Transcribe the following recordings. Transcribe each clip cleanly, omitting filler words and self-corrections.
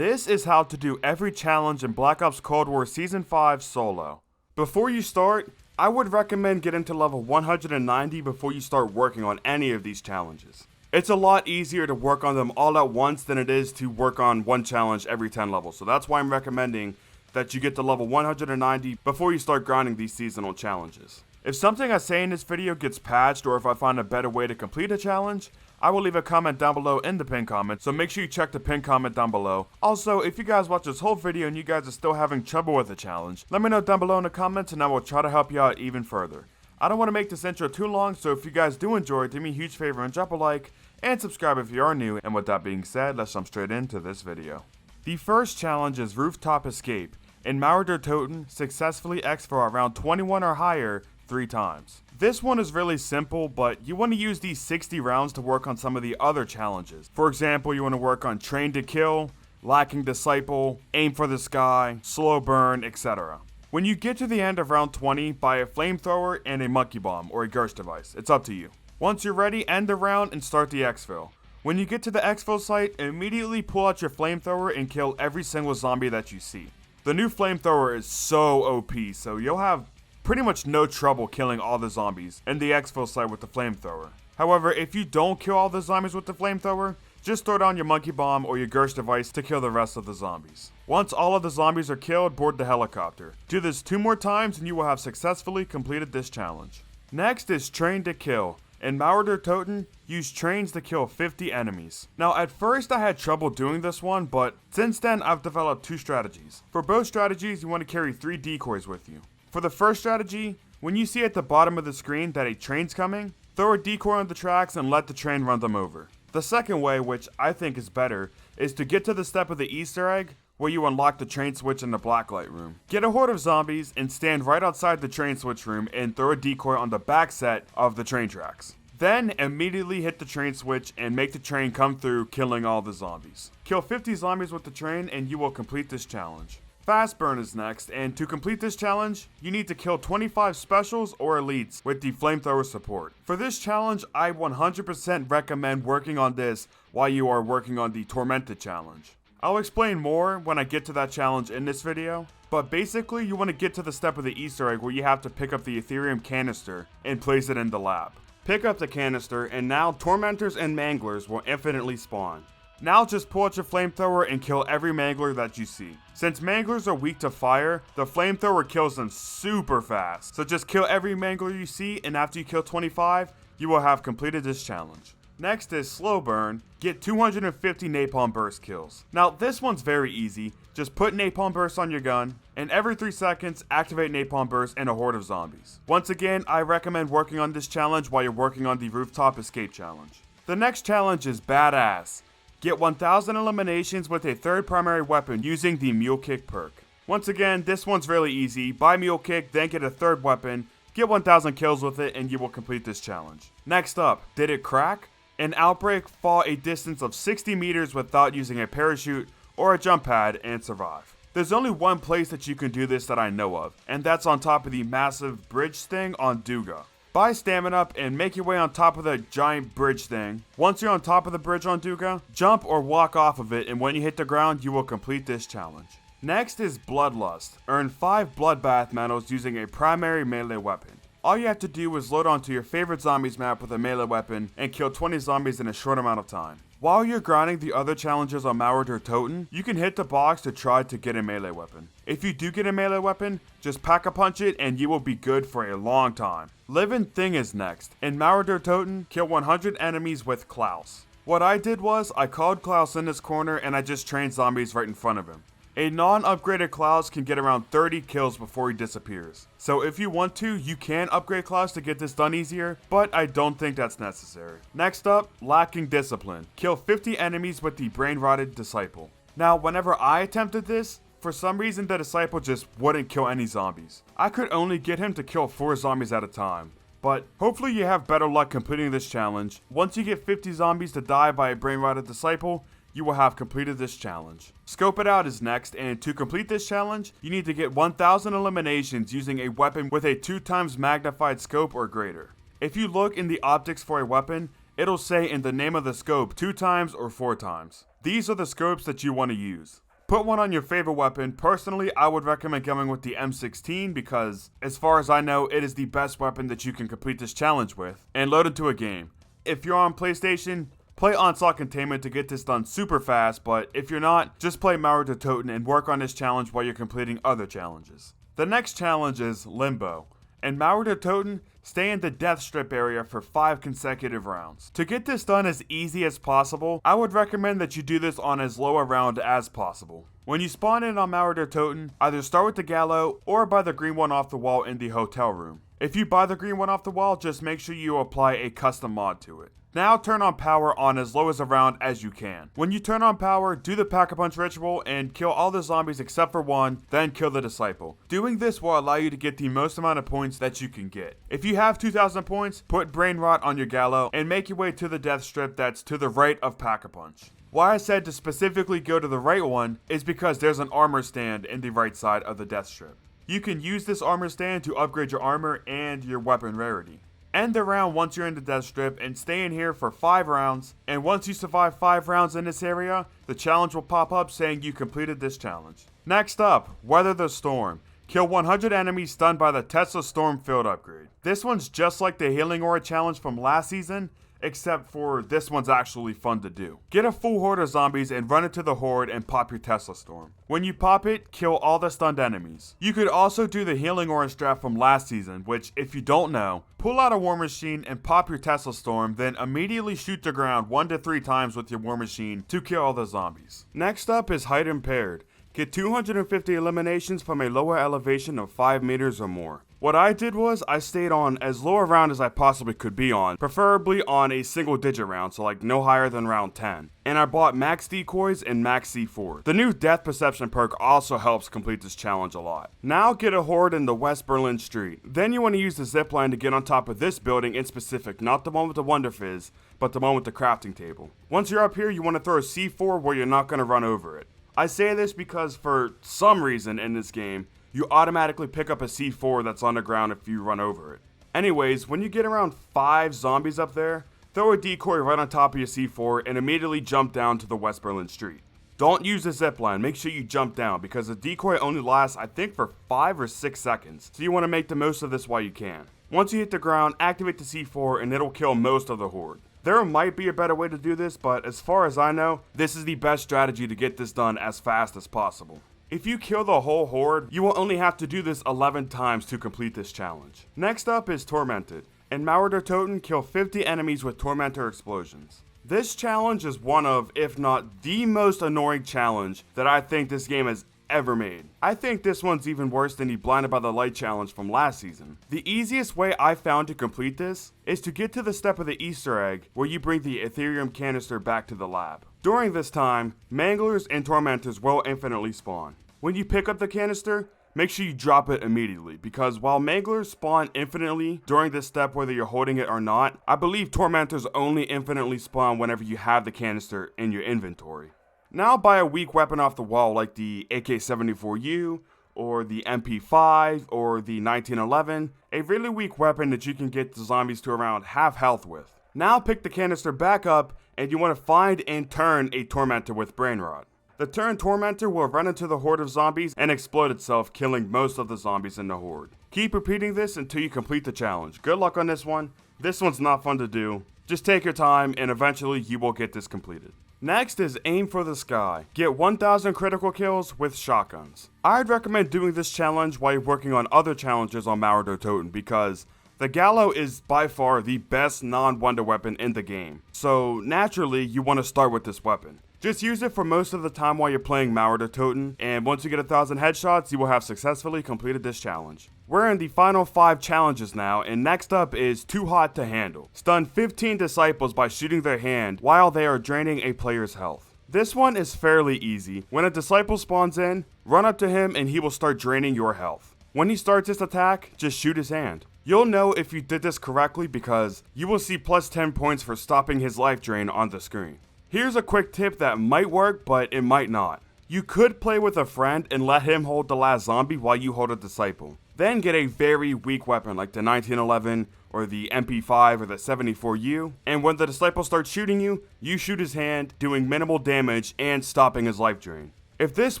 This is how to do every challenge in Black Ops Cold War Season 5 solo. Before you start, I would recommend getting to level 190 before you start working on any of these challenges. It's a lot easier to work on them all at once than it is to work on one challenge every 10 levels, so that's why I'm recommending that you get to level 190 before you start grinding these seasonal challenges. If something I say in this video gets patched or if I find a better way to complete a challenge, I will leave a comment down below in the pinned comment, so make sure you check the pinned comment down below. Also, if you guys watch this whole video and you guys are still having trouble with the challenge, let me know down below in the comments and I will try to help you out even further. I don't want to make this intro too long, so if you guys do enjoy, do me a huge favor and drop a like, and subscribe if you are new, and with that being said, let's jump straight into this video. The first challenge is Rooftop Escape, and Toten successfully X for around 21 or higher 3 times. This one is really simple, but you want to use these 60 rounds to work on some of the other challenges. For example, you want to work on Train to Kill, Lacking Disciple, Aim for the Sky, Slow Burn, etc. When you get to the end of round 20, buy a flamethrower and a monkey bomb or a ghost device. It's up to you. Once you're ready, end the round and start the exfil. When you get to the exfil site, immediately pull out your flamethrower and kill every single zombie that you see. The new flamethrower is so OP, so you'll have pretty much no trouble killing all the zombies in the exfil site with the flamethrower. However, if you don't kill all the zombies with the flamethrower, just throw down your monkey bomb or your ghost device to kill the rest of the zombies. Once all of the zombies are killed, board the helicopter. Do this 2 more times and you will have successfully completed this challenge. Next is Train to Kill. In Toten, use trains to kill 50 enemies. Now at first I had trouble doing this one, but since then I've developed 2 strategies. For both strategies, you want to carry 3 decoys with you. For the first strategy, when you see at the bottom of the screen that a train's coming, throw a decoy on the tracks and let the train run them over. The second way, which I think is better, is to get to the step of the Easter egg where you unlock the train switch in the blacklight room. Get a horde of zombies and stand right outside the train switch room and throw a decoy on the back set of the train tracks. Then immediately hit the train switch and make the train come through, killing all the zombies. Kill 50 zombies with the train and you will complete this challenge. Fast Burn is next, and to complete this challenge, you need to kill 25 specials or elites with the flamethrower support. For this challenge, I 100% recommend working on this while you are working on the Tormented challenge. I'll explain more when I get to that challenge in this video, but basically you want to get to the step of the Easter egg where you have to pick up the Ethereum canister and place it in the lab. Pick up the canister and now Tormentors and Manglers will infinitely spawn. Now just pull out your flamethrower and kill every Mangler that you see. Since Manglers are weak to fire, the flamethrower kills them super fast. So just kill every Mangler you see, and after you kill 25, you will have completed this challenge. Next is Slow Burn. Get 250 Napalm Burst kills. Now this one's very easy. Just put Napalm Burst on your gun, and every 3 seconds, activate Napalm Burst in a horde of zombies. Once again, I recommend working on this challenge while you're working on the Rooftop Escape challenge. The next challenge is Badass. Get 1000 eliminations with a 3rd primary weapon using the Mule Kick perk. Once again, this one's really easy. Buy Mule Kick, then get a 3rd weapon, get 1000 kills with it, and you will complete this challenge. Next up, did it crack? In Outbreak, fall a distance of 60 meters without using a parachute or a jump pad and survive. There's only one place that you can do this that I know of, and that's on top of the massive bridge thing on Duga. Buy stamina up and make your way on top of the giant bridge thing. Once you're on top of the bridge on Duga, jump or walk off of it, and when you hit the ground, you will complete this challenge. Next is Bloodlust. Earn 5 Bloodbath medals using a primary melee weapon. All you have to do is load onto your favorite zombies map with a melee weapon and kill 20 zombies in a short amount of time. While you're grinding the other challenges on Toten, you can hit the box to try to get a melee weapon. If you do get a melee weapon, just pack-a-punch it and you will be good for a long time. Livin Thing is next. In Toten, kill 100 enemies with Klaus. What I did was, I called Klaus in this corner and I just trained zombies right in front of him. A non-upgraded Klaus can get around 30 kills before he disappears. So if you want to, you can upgrade Klaus to get this done easier, but I don't think that's necessary. Next up, Lacking Discipline. Kill 50 enemies with the Brain-Rotted Disciple. Now, whenever I attempted this, for some reason the Disciple just wouldn't kill any zombies. I could only get him to kill 4 zombies at a time. But hopefully you have better luck completing this challenge. Once you get 50 zombies to die by a Brain-Rotted Disciple, you will have completed this challenge. Scope It Out is next, and to complete this challenge, you need to get 1000 eliminations using a weapon with a 2 times magnified scope or greater. If you look in the optics for a weapon, it'll say in the name of the scope 2 times or 4 times. These are the scopes that you want to use. Put one on your favorite weapon. Personally, I would recommend going with the M16 because, as far as I know, it is the best weapon that you can complete this challenge with, and load into a game. If you're on PlayStation, play Onslaught Containment to get this done super fast, but if you're not, just play To KiII and work on this challenge while you're completing other challenges. The next challenge is Limbo. In To KiII, stay in the death strip area for 5 consecutive rounds. To get this done as easy as possible, I would recommend that you do this on as low a round as possible. When you spawn in on To KiII, either start with the Gallo or buy the green one off the wall in the hotel room. If you buy the green one off the wall, just make sure you apply a custom mod to it. Now turn on power on as low as a round as you can. When you turn on power, do the Pack-a-Punch ritual and kill all the zombies except for one, then kill the disciple. Doing this will allow you to get the most amount of points that you can get. If you have 2,000 points, put Brain Rot on your Gallo and make your way to the death strip that's to the right of Pack-a-Punch. Why I said to specifically go to the right one is because there's an armor stand in the right side of the death strip. You can use this armor stand to upgrade your armor and your weapon rarity. End the round once you're in the death strip and stay in here for 5 rounds, and once you survive 5 rounds in this area, the challenge will pop up saying you completed this challenge. Next up, Weather the Storm. Kill 100 enemies stunned by the Tesla Storm field upgrade. This one's just like the Healing Aura challenge from last season, except for this one's actually fun to do. Get a full horde of zombies and run into the horde and pop your Tesla Storm. When you pop it, kill all the stunned enemies. You could also do the Healing Aura strat from last season, which, if you don't know, pull out a War Machine and pop your Tesla Storm, then immediately shoot the ground 1 to 3 times with your War Machine to kill all the zombies. Next up is Hide Impaired. Get 250 eliminations from a lower elevation of 5 meters or more. What I did was I stayed on as low a round as I possibly could be on, preferably on a single digit round, so like no higher than round 10. And I bought max decoys and max C4. The new death perception perk also helps complete this challenge a lot. Now get a horde in the West Berlin street. Then you want to use the zipline to get on top of this building in specific, not the one with the Wonder Fizz, but the one with the crafting table. Once you're up here, you want to throw a C4 where you're not going to run over it. I say this because for some reason in this game, you automatically pick up a C4 that's on the ground if you run over it. Anyways, when you get around 5 zombies up there, throw a decoy right on top of your C4 and immediately jump down to the West Berlin street. Don't use the zipline, make sure you jump down because the decoy only lasts I think for 5 or 6 seconds, so you want to make the most of this while you can. Once you hit the ground, activate the C4 and it'll kill most of the horde. There might be a better way to do this, but as far as I know, this is the best strategy to get this done as fast as possible. If you kill the whole horde, you will only have to do this 11 times to complete this challenge. Next up is Tormented. In To KiII, kill 50 enemies with Tormentor explosions. This challenge is one of, if not the most annoying challenge that I think this game has ever made. I think this one's even worse than the Blinded by the Light challenge from last season. The easiest way I found to complete this is to get to the step of the Easter egg where you bring the Ethereum canister back to the lab. During this time, Manglers and Tormentors will infinitely spawn. When you pick up the canister, make sure you drop it immediately, because while Manglers spawn infinitely during this step whether you're holding it or not, I believe Tormentors only infinitely spawn whenever you have the canister in your inventory. Now buy a weak weapon off the wall like the AK-74U, or the MP5, or the 1911, a really weak weapon that you can get the zombies to around half health with. Now pick the canister back up, and you want to find and turn a Tormentor with Brain Rot. The turned Tormentor will run into the horde of zombies and explode itself, killing most of the zombies in the horde. Keep repeating this until you complete the challenge. Good luck on this one. This one's not fun to do. Just take your time, and eventually you will get this completed. Next is Aim for the Sky. Get 1,000 critical kills with shotguns. I'd recommend doing this challenge while you're working on other challenges on To KiII because the Gallo is by far the best non-wonder weapon in the game. So naturally, you want to start with this weapon. Just use it for most of the time while you're playing To KiII, and once you get 1,000 headshots, you will have successfully completed this challenge. We're in the final 5 challenges now, and next up is Too Hot to Handle. Stun 15 disciples by shooting their hand while they are draining a player's health. This one is fairly easy. When a disciple spawns in, run up to him and he will start draining your health. When he starts his attack, just shoot his hand. You'll know if you did this correctly because you will see plus 10 points for stopping his life drain on the screen. Here's a quick tip that might work, but it might not. You could play with a friend and let him hold the last zombie while you hold a disciple. Then get a very weak weapon like the 1911 or the MP5 or the 74U, and when the disciple starts shooting you, you shoot his hand, doing minimal damage and stopping his life drain. If this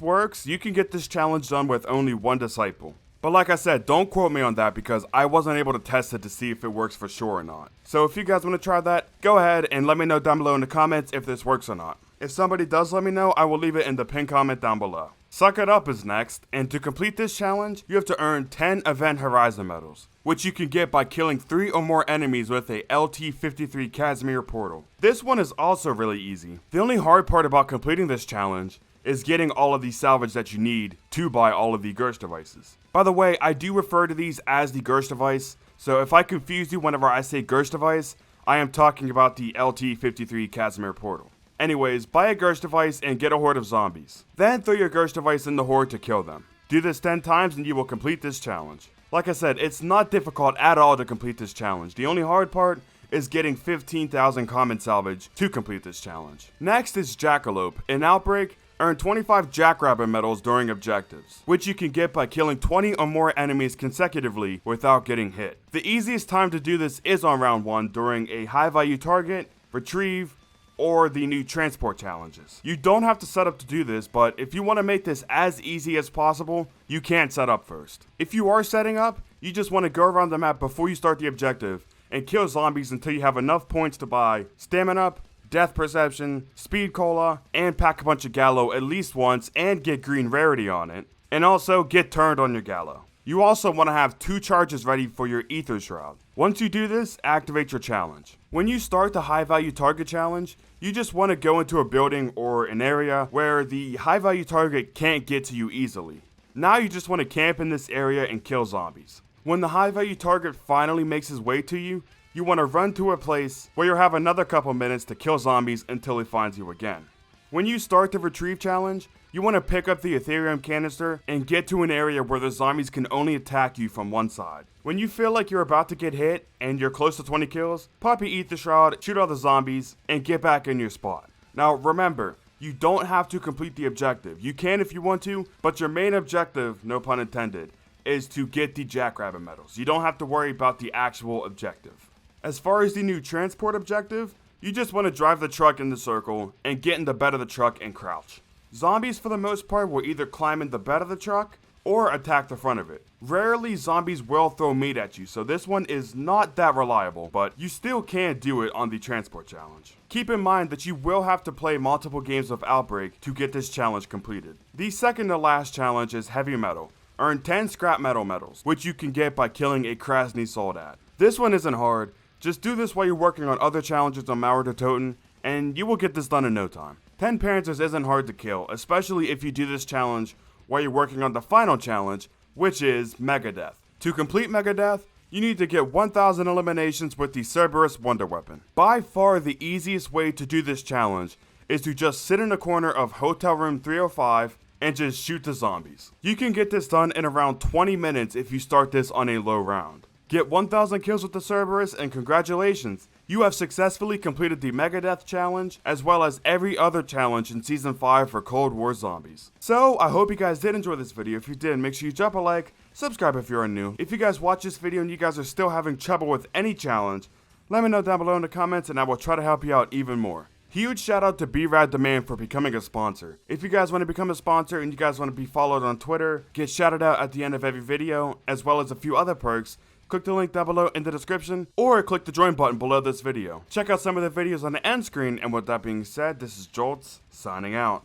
works, you can get this challenge done with only 1 disciple. But like I said, don't quote me on that because I wasn't able to test it to see if it works for sure or not. So if you guys want to try that, go ahead and let me know down below in the comments if this works or not. If somebody does let me know, I will leave it in the pinned comment down below. SuckItUp is next, and to complete this challenge, you have to earn 10 Event Horizon medals, which you can get by killing 3 or more enemies with a LT-53 Casimir portal. This one is also really easy. The only hard part about completing this challenge is getting all of the salvage that you need to buy all of the Gersh devices. By the way, I do refer to these as the Gersh device, so if I confuse you whenever I say Gersh device, I am talking about the LT-53 Casimir portal. Anyways, buy a Gersh device and get a horde of zombies. Then throw your Gersh device in the horde to kill them. Do this 10 times and you will complete this challenge. Like I said, it's not difficult at all to complete this challenge. The only hard part is getting 15,000 common salvage to complete this challenge. Next is Jackalope. In Outbreak, earn 25 Jackrabbit medals during objectives, which you can get by killing 20 or more enemies consecutively without getting hit. The easiest time to do this is on round 1 during a high value target, retrieve, or the new transport challenges. You don't have to set up to do this, but if you want to make this as easy as possible, you can set up first. If you are setting up, you just want to go around the map before you start the objective and kill zombies until you have enough points to buy Stamina Up, Death Perception, Speed Cola, and pack a bunch of Gallo at least once and get green rarity on it, and also get turned on your Gallo. You also want to have 2 charges ready for your Ether Shroud. Once you do this, activate your challenge. When you start the high value target challenge, you just want to go into a building or an area where the high value target can't get to you easily. Now you just want to camp in this area and kill zombies. When the high value target finally makes his way to you, you want to run to a place where you'll have another couple minutes to kill zombies until he finds you again. When you start the retrieve challenge, you want to pick up the Ethereum canister and get to an area where the zombies can only attack you from one side. When you feel like you're about to get hit and you're close to 20 kills, pop your Ether Shroud, shoot all the zombies, and get back in your spot. Now remember, you don't have to complete the objective. You can if you want to, but your main objective, no pun intended, is to get the Jackrabbit medals. You don't have to worry about the actual objective. As far as the new transport objective, you just want to drive the truck in the circle and get in the bed of the truck and crouch. Zombies for the most part will either climb in the bed of the truck or attack the front of it. Rarely zombies will throw meat at you, so this one is not that reliable, but you still can do it on the transport challenge. Keep in mind that you will have to play multiple games of Outbreak to get this challenge completed. The second to last challenge is Heavy Metal. Earn 10 Scrap Metal medals, which you can get by killing a Krasny Soldat. This one isn't hard. Just do this while you're working on other challenges on Mauer to Toten, and you will get this done in no time. 10 Panthers isn't hard to kill, especially if you do this challenge while you're working on the final challenge, which is Megadeath. To complete Megadeath, you need to get 1000 eliminations with the Cerberus Wonder Weapon. By far the easiest way to do this challenge is to just sit in the corner of Hotel Room 305 and just shoot the zombies. You can get this done in around 20 minutes if you start this on a low round. Get 1000 kills with the Cerberus and congratulations, you have successfully completed the Megadeath challenge as well as every other challenge in Season 5 for Cold War Zombies. So I hope you guys did enjoy this video. If you did, make sure you drop a like, subscribe if you're new. If you guys watch this video and you guys are still having trouble with any challenge, let me know down below in the comments and I will try to help you out even more. Huge shout out to B-Rad Demand for becoming a sponsor. If you guys want to become a sponsor and you guys want to be followed on Twitter, get shouted out at the end of every video, as well as a few other perks, click the link down below in the description, or click the join button below this video. Check out some of the videos on the end screen, and with that being said, this is Jolts, signing out.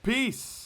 Peace!